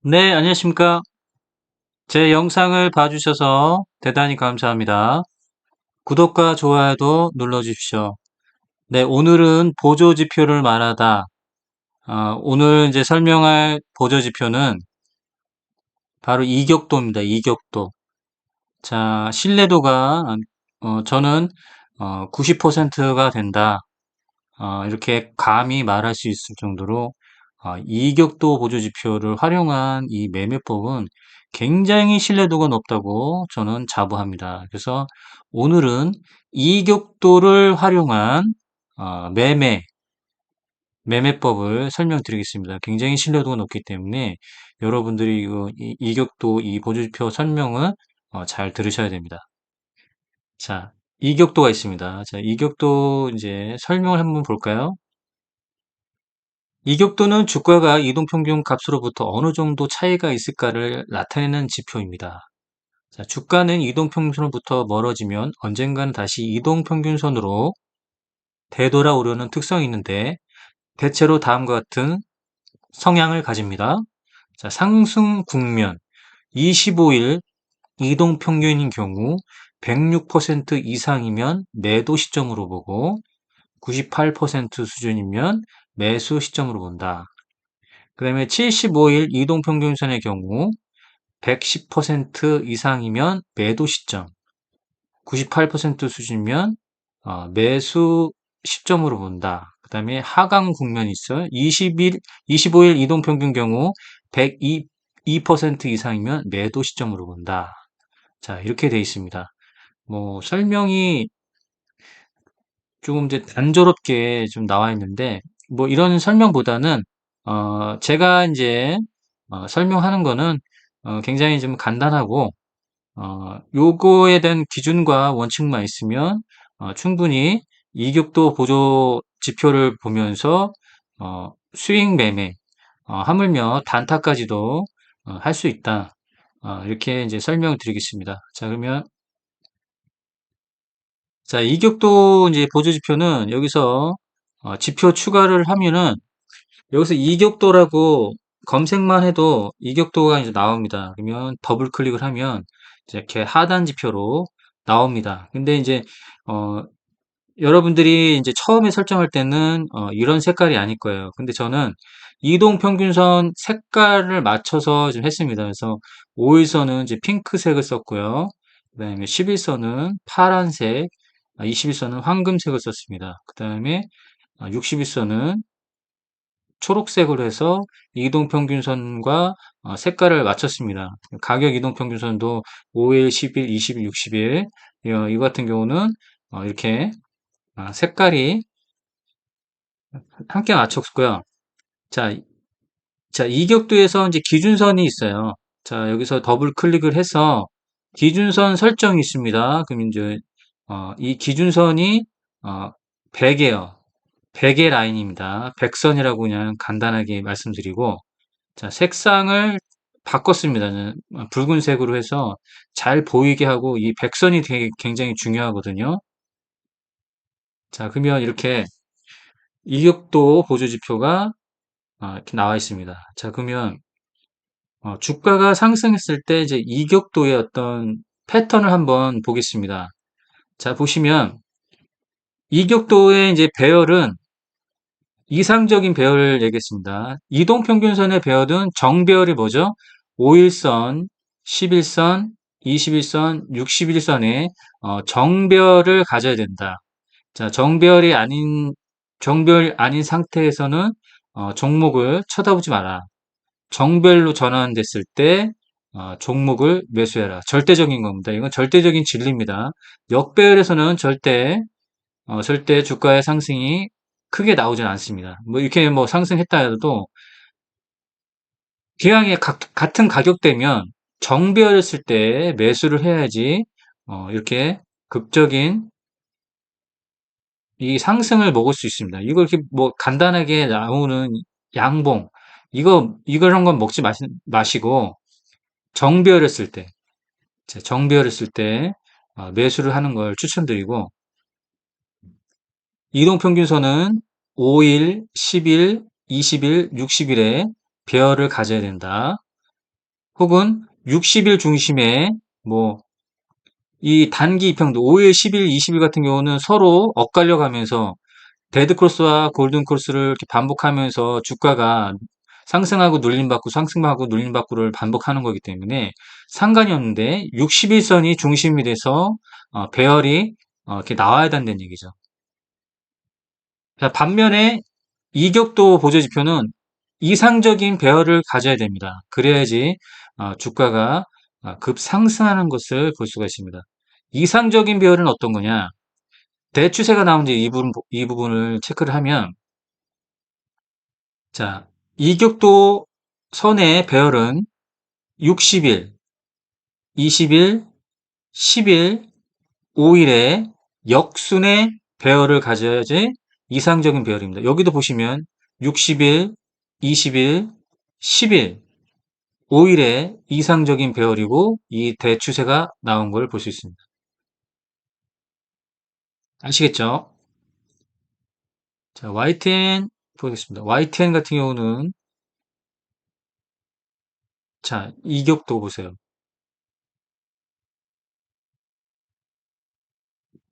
네, 안녕하십니까. 제 영상을 봐주셔서 대단히 감사합니다. 구독과 좋아요도 눌러주십시오. 네, 오늘은 보조지표를 말하다. 오늘 이제 설명할 보조지표는 바로 이격도입니다. 이격도. 자, 신뢰도가, 저는, 90%가 된다. 이렇게 감히 말할 수 있을 정도로 이격도 보조지표를 활용한 이 매매법은 굉장히 신뢰도가 높다고 저는 자부합니다. 그래서 오늘은 이격도를 활용한 매매법을 설명드리겠습니다. 굉장히 신뢰도가 높기 때문에 여러분들이 이격도 이 보조지표 설명을 잘 들으셔야 됩니다. 자, 이격도가 있습니다. 자, 이격도 이제 설명을 한번 볼까요? 이격도는 주가가 이동평균 값으로부터 어느 정도 차이가 있을까를 나타내는 지표입니다. 자, 주가는 이동평균선으로부터 멀어지면 언젠가는 다시 이동평균선으로 되돌아오려는 특성이 있는데 대체로 다음과 같은 성향을 가집니다. 자, 상승 국면 25일 이동평균인 경우 106% 이상이면 매도 시점으로 보고 98% 수준이면 매수 시점으로 본다. 그 다음에 75일 이동평균선의 경우 110% 이상이면 매도 시점, 98% 수준이면 매수 시점으로 본다. 그 다음에 하강 국면이 있어요. 25일 이동평균 경우 102% 이상이면 매도 시점으로 본다. 자, 이렇게 돼 있습니다. 뭐 설명이 조금 이제 단조롭게 좀 나와 있는데 뭐 이런 설명보다는 제가 이제 설명하는 거는 굉장히 좀 간단하고 요거에 대한 기준과 원칙만 있으면 충분히 이격도 보조 지표를 보면서 수익 매매 하물며 단타까지도 할 수 있다. 이렇게 이제 설명을 드리겠습니다. 자, 그러면 자, 이격도 이제 보조 지표는 여기서 지표 추가를 하면은 여기서 이격도라고 검색만 해도 이격도가 이제 나옵니다. 그러면 더블 클릭을 하면 이제 이렇게 하단 지표로 나옵니다. 근데 이제 어, 여러분들이 이제 처음에 설정할 때는 이런 색깔이 아닐 거예요. 근데 저는 이동 평균선 색깔을 맞춰서 좀 했습니다. 그래서 5일선은 이제 핑크색을 썼고요. 그다음에 11선은 파란색, 21선은 황금색을 썼습니다. 그다음에 60일선은 초록색으로 해서 이동평균선과 색깔을 맞췄습니다. 가격 이동평균선도 5일, 10일, 20일, 60일 이거 같은 경우는 이렇게 색깔이 함께 맞췄고요. 자, 자, 이격도에서 이제 기준선이 있어요. 자, 여기서 더블 클릭을 해서 기준선 설정이 있습니다. 그럼 이제 이 기준선이 100이에요. 100의 라인입니다. 100선이라고 그냥 간단하게 말씀드리고 자, 색상을 바꿨습니다. 붉은색으로 해서 잘 보이게 하고 이 백선이 되게 굉장히 중요하거든요. 자, 그러면 이렇게 이격도 보조지표가 이렇게 나와 있습니다. 자, 그러면 주가가 상승했을 때 이제 이격도의 어떤 패턴을 한번 보겠습니다. 자, 보시면 이격도의 이제 배열은 이상적인 배열을 얘기했습니다. 이동평균선의 배열은 정배열이 뭐죠? 5일선, 11선, 21선, 61선의 정배열을 가져야 된다. 자, 정배열 아닌 상태에서는 종목을 쳐다보지 마라. 정배열로 전환됐을 때 종목을 매수해라. 절대적인 겁니다. 이건 절대적인 진리입니다. 역배열에서는 절대 주가의 상승이 크게 나오진 않습니다. 뭐 이렇게 뭐 상승했다 해도 기왕에 같은 가격대면 정배열했을 때 매수를 해야지 이렇게 극적인 이 상승을 먹을 수 있습니다. 이걸 이렇게 뭐 간단하게 나오는 양봉 이걸 한 건 먹지 마시고 정배열했을 때 정배열했을 때 매수를 하는 걸 추천드리고 이동평균선은 5일, 10일, 20일, 60일에 배열을 가져야 된다. 혹은 60일 중심의 뭐 이 단기 이평도 5일, 10일, 20일 같은 경우는 서로 엇갈려 가면서 데드크로스와 골든크로스를 이렇게 반복하면서 주가가 상승하고 눌림받고 상승하고 눌림받고를 반복하는 거기 때문에 상관이 없는데 61선이 중심이 돼서 배열이 이렇게 나와야 된다는 얘기죠. 자, 반면에 이격도 보조지표는 이상적인 배열을 가져야 됩니다. 그래야지 주가가 급상승하는 것을 볼 수가 있습니다. 이상적인 배열은 어떤 거냐? 대추세가 나오는지 이 부분을 체크를 하면, 자, 이격도 선의 배열은 60일, 20일, 10일, 5일의 역순의 배열을 가져야지 이상적인 배열입니다. 여기도 보시면 60일, 20일, 10일, 5일의 이상적인 배열이고 이 대추세가 나온 걸 볼 수 있습니다. 아시겠죠? 자, YTN 보겠습니다. YTN 같은 경우는 자, 이격도 보세요.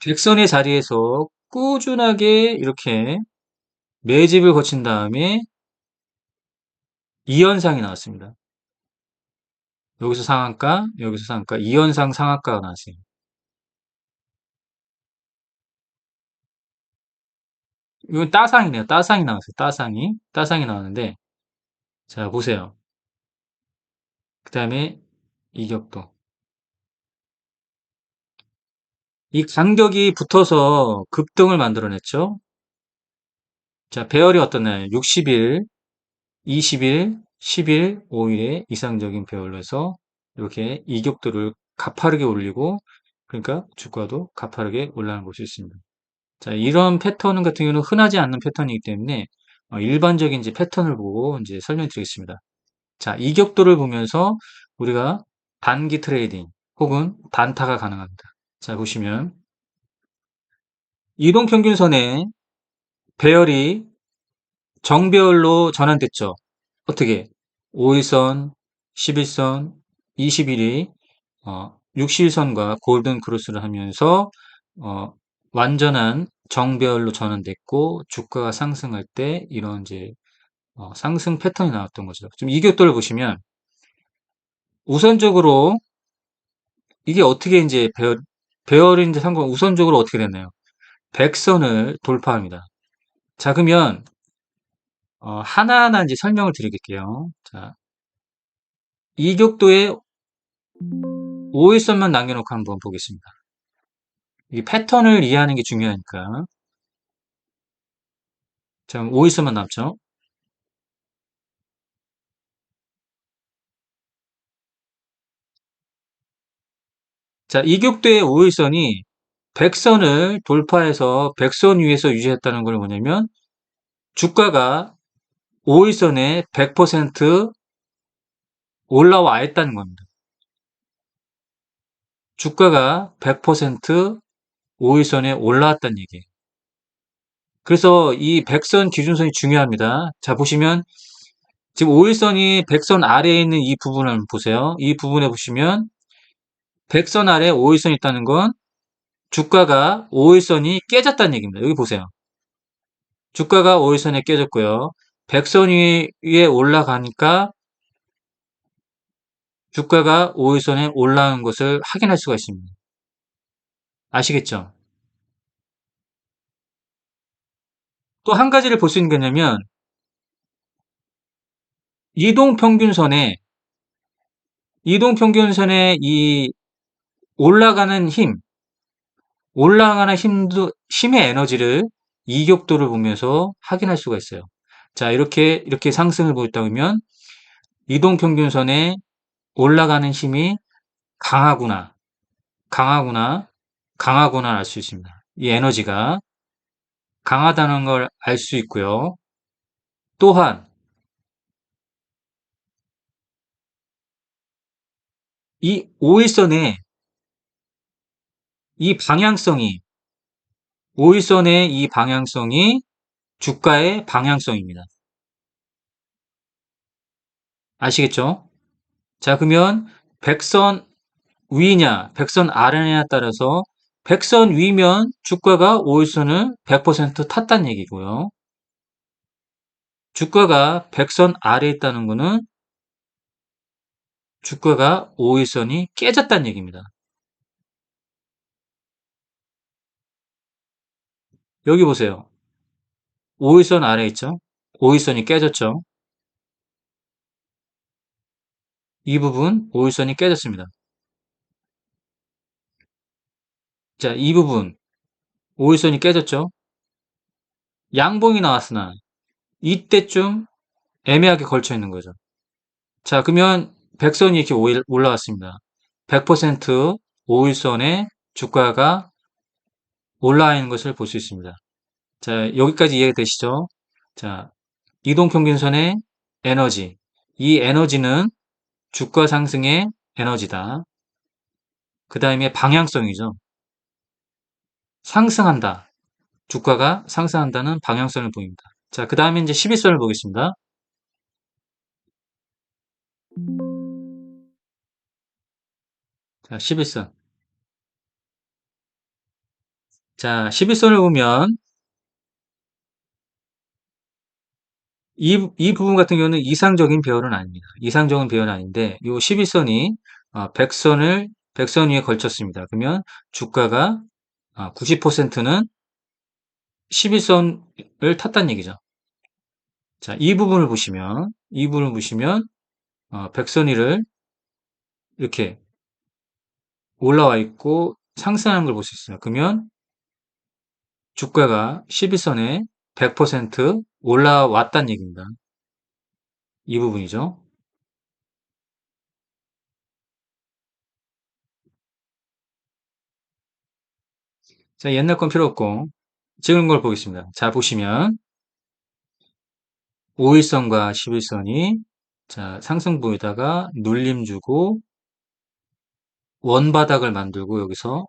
백선의 자리에서 꾸준하게 이렇게 매집을 거친 다음에 이현상이 나왔습니다. 여기서 상한가, 여기서 상한가, 이현상 상한가가 나왔어요. 이건 따상이네요. 따상이 나왔어요. 따상이 나왔는데, 자, 보세요. 그 다음에 이격도. 이 간격이 붙어서 급등을 만들어냈죠. 자, 배열이 어떻나요? 60일, 20일, 10일, 5일의 이상적인 배열로 해서 이렇게 이격도를 가파르게 올리고, 그러니까 주가도 가파르게 올라가는 것이 있습니다. 자, 이런 패턴 같은 경우는 흔하지 않는 패턴이기 때문에 일반적인 이제 패턴을 보고 이제 설명드리겠습니다. 자, 이격도를 보면서 우리가 단기 트레이딩 혹은 단타가 가능합니다. 자, 보시면 이동평균선의 배열이 정배열로 전환됐죠. 어떻게? 5일선, 11선, 21이 60일선과 골든 크로스를 하면서 어, 완전한 정배열로 전환됐고 주가가 상승할 때 이런 이제 상승 패턴이 나왔던 거죠. 좀 이격도를 보시면 우선적으로 이게 어떻게 이제 배열인지 상관 우선적으로 어떻게 됐나요? 백선을 돌파합니다. 자, 그러면 하나하나 이제 설명을 드리겠게요. 자, 이격도에 5일선만 남겨놓고 한번 보겠습니다. 이 패턴을 이해하는 게 중요하니까. 자, 5일선만 남죠. 자, 이격도의 5일선이 백선을 돌파해서 백선 위에서 유지했다는 걸 뭐냐면 주가가 5일선에 100% 올라와 있다는 겁니다. 주가가 100% 5일선에 올라왔다는 얘기예요. 그래서 이 백선 기준선이 중요합니다. 자, 보시면 지금 5일선이 백선 아래에 있는 이 부분을 보세요. 이 부분에 보시면 백선 아래 5일선이 있다는 건 주가가 5일선이 깨졌다는 얘기입니다. 여기 보세요. 주가가 5일선에 깨졌고요. 백선 위에 올라가니까 주가가 5일선에 올라온 것을 확인할 수가 있습니다. 아시겠죠? 또 한 가지를 볼 수 있는 게 뭐냐면 이동평균선에 이동평균선의 이 올라가는 올라가는 힘의 에너지를 이격도를 보면서 확인할 수가 있어요. 자, 이렇게 상승을 보였다 보면 이동평균선에 올라가는 힘이 강하구나, 강하구나, 강하구나 알 수 있습니다. 이 에너지가 강하다는 걸 알 수 있고요. 또한 이 5일선의 이 방향성이 5일선의 이 방향성이 주가의 방향성입니다. 아시겠죠? 자, 그러면 백선 위냐, 백선 아래냐에 따라서 백선 위면 주가가 5일선을 100% 탔다는 얘기고요. 주가가 백선 아래에 있다는 거는 주가가 5일선이 깨졌다는 얘기입니다. 여기 보세요. 5일선 아래에 있죠? 5일선이 깨졌죠? 이 부분 5일선이 깨졌습니다. 자, 이 부분 5일선이 깨졌죠? 양봉이 나왔으나 이때쯤 애매하게 걸쳐 있는 거죠. 자, 그러면 백선이 이렇게 올라왔습니다. 100% 5일선에 주가가 올라와 있는 것을 볼 수 있습니다. 자, 여기까지 이해되시죠? 자, 이동평균선의 에너지. 이 에너지는 주가 상승의 에너지다. 그 다음에 방향성이죠. 상승한다. 주가가 상승한다는 방향성을 보입니다. 자, 그 다음에 이제 11선을 보겠습니다. 자, 11선. 자, 11선을 보면 이 부분 같은 경우는 이상적인 배열은 아닙니다. 이상적인 배열은 아닌데 이 11선이 백선 위에 걸쳤습니다. 그러면 주가가 90%는 11선을 탔다는 얘기죠. 자, 이 부분을 보시면 백선 위를 이렇게 올라와 있고 상승하는 걸 볼 수 있어요. 그러면 주가가 11선에 100% 올라왔다는 얘기입니다. 이 부분이죠. 자, 옛날 건 필요 없고 지금 걸 보겠습니다. 자, 보시면 5일선과 11선이 자, 상승부에다가 눌림 주고 원바닥을 만들고 여기서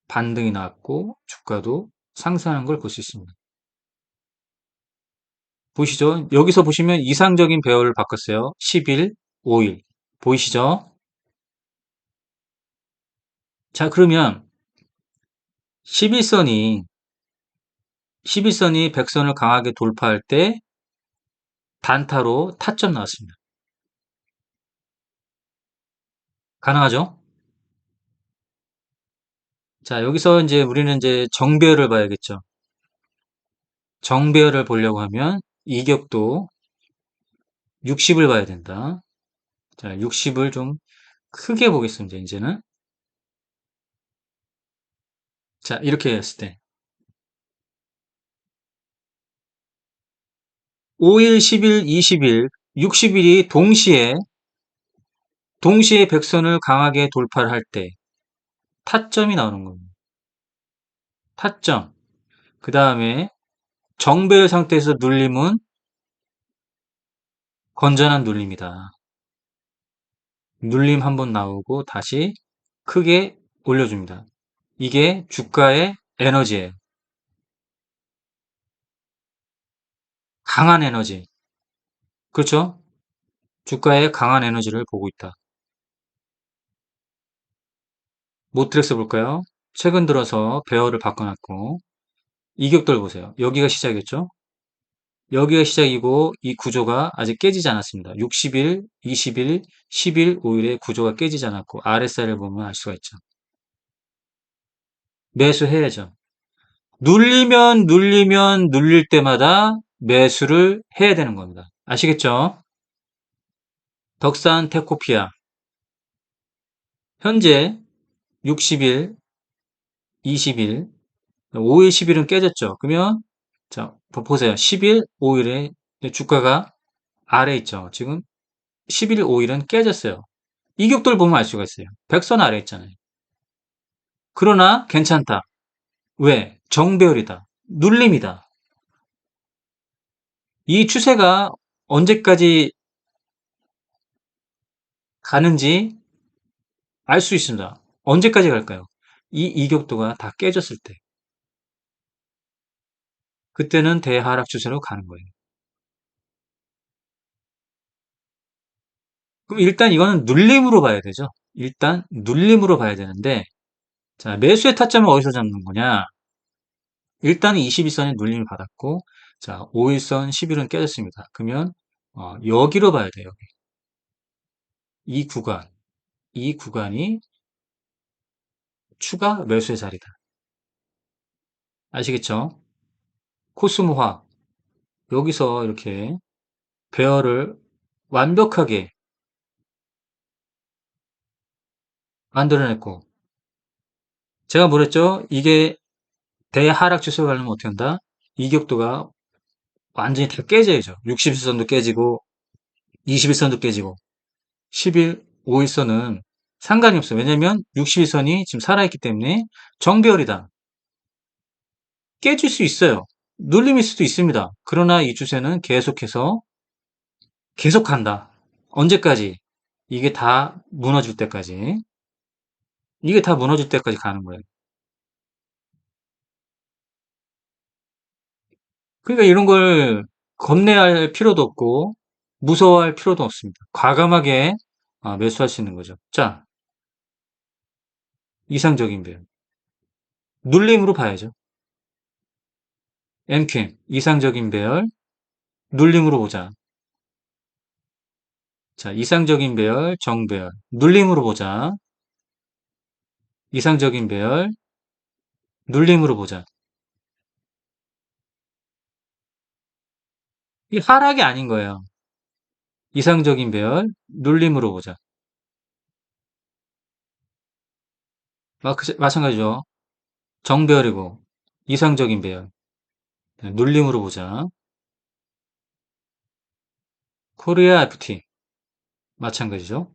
반등이 나왔고 주가도 상승하는 걸 볼 수 있습니다. 보이시죠? 여기서 보시면 이상적인 배열을 바꿨어요. 10일, 5일. 보이시죠? 자, 그러면 11선이 11선이 100선을 강하게 돌파할 때 단타로 타점 나왔습니다. 가능하죠? 자, 여기서 이제 우리는 이제 정배열을 봐야겠죠. 정배열을 보려고 하면 이격도 60을 봐야 된다. 자, 60을 좀 크게 보겠습니다, 이제는. 자, 이렇게 했을 때. 5일, 10일, 20일, 60일이 동시에 백선을 강하게 돌파를 할 때 타점이 나오는 겁니다. 타점. 그 다음에 정배열 상태에서 눌림은 건전한 눌림이다. 눌림 한번 나오고 다시 크게 올려줍니다. 이게 주가의 에너지예요. 강한 에너지. 그렇죠? 주가의 강한 에너지를 보고 있다. 모트렉스 볼까요? 최근 들어서 배열을 바꿔놨고 이격돌 보세요. 여기가 시작이었죠? 여기가 시작이고 이 구조가 아직 깨지지 않았습니다. 60일, 20일, 10일, 5일의 구조가 깨지지 않았고 RSI를 보면 알 수가 있죠. 매수해야죠. 눌리면 눌릴 때마다 매수를 해야 되는 겁니다. 아시겠죠? 덕산 테코피아 현재 60일, 20일, 5일, 10일은 깨졌죠. 그러면 자 보세요. 10일, 5일에 주가가 아래 있죠. 지금 11일, 5일은 깨졌어요. 이격돌 보면 알 수가 있어요. 백선 아래 있잖아요. 그러나 괜찮다. 왜? 정배열이다. 눌림이다. 이 추세가 언제까지 가는지 알 수 있습니다. 언제까지 갈까요? 이 이격도가 다 깨졌을 때. 그때는 대하락 추세로 가는 거예요. 그럼 일단 이거는 눌림으로 봐야 되죠. 일단 눌림으로 봐야 되는데, 자, 매수의 타점을 어디서 잡는 거냐? 일단은 21선에 눌림을 받았고, 자, 5일선 10일은 깨졌습니다. 그러면 여기로 봐야 돼요. 이 구간, 이 구간이 추가 매수의 자리다. 아시겠죠? 코스모화 여기서 이렇게 배열을 완벽하게 만들어냈고, 제가 뭐랬죠? 이게 대하락 추세가 가려면 어떻게 한다? 이격도가 완전히 다 깨져야죠. 60일선도 깨지고 21선도 깨지고 10일, 5일선은 상관이 없어요. 왜냐면 60일선이 지금 살아있기 때문에 정배열이다. 깨질 수 있어요. 눌림일 수도 있습니다. 그러나 이 추세는 계속해서 계속 간다. 언제까지? 이게 다 무너질 때까지. 이게 다 무너질 때까지 가는 거예요. 그러니까 이런 걸 겁내할 필요도 없고 무서워할 필요도 없습니다. 과감하게 매수할 수 있는 거죠. 자, 이상적인 배열. 눌림으로 봐야죠. 엔캠, 이상적인 배열, 눌림으로 보자. 자, 이상적인 배열, 정배열, 눌림으로 보자. 이상적인 배열, 눌림으로 보자. 이 하락이 아닌 거예요. 이상적인 배열, 눌림으로 보자. 마찬가지죠. 정배열이고, 이상적인 배열, 네, 눌림으로 보자. 코리아 FT, 마찬가지죠.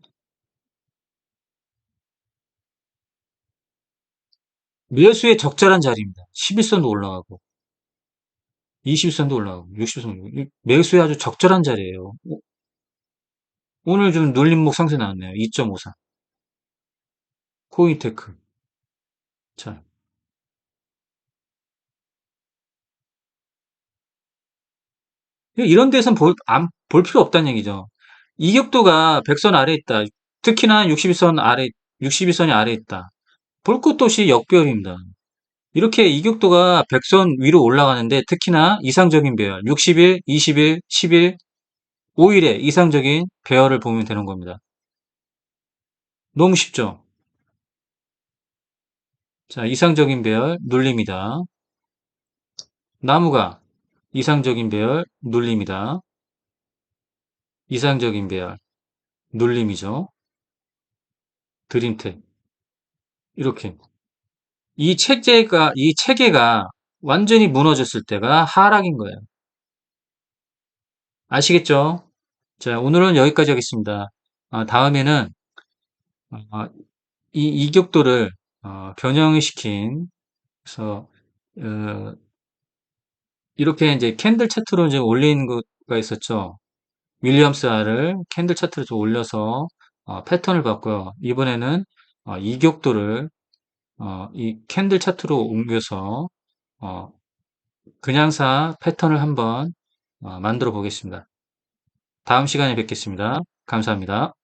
매수의 적절한 자리입니다. 11선도 올라가고, 21선도 올라가고, 60선도. 매수의 아주 적절한 자리예요. 오늘 좀 눌림목 상세 나왔네요. 2.54. 코인테크. 자, 이런 데선 볼 필요 없다는 얘기죠. 이격도가 100선 아래에 있다. 특히나 61선 아래, 62선이 아래에 있다. 볼 것도 없이 역배열입니다. 이렇게 이격도가 100선 위로 올라가는데 특히나 이상적인 배열, 60일, 20일, 10일, 5일에 이상적인 배열을 보면 되는 겁니다. 너무 쉽죠? 자, 이상적인 배열, 눌림이다. 나무가 이상적인 배열, 눌림이다. 이상적인 배열, 눌림이죠. 드림텍. 이렇게. 이 체계가 완전히 무너졌을 때가 하락인 거예요. 아시겠죠? 자, 오늘은 여기까지 하겠습니다. 다음에는 어, 이 이격도를 변형을 시킨, 그래서 어, 이렇게 이제 캔들 차트로 이제 올린 거가 있었죠. 윌리엄스 R을 캔들 차트로 좀 올려서 패턴을 봤고요. 이번에는 이격도를 이 캔들 차트로 옮겨서 어, 그냥사 패턴을 한번 만들어 보겠습니다. 다음 시간에 뵙겠습니다. 감사합니다.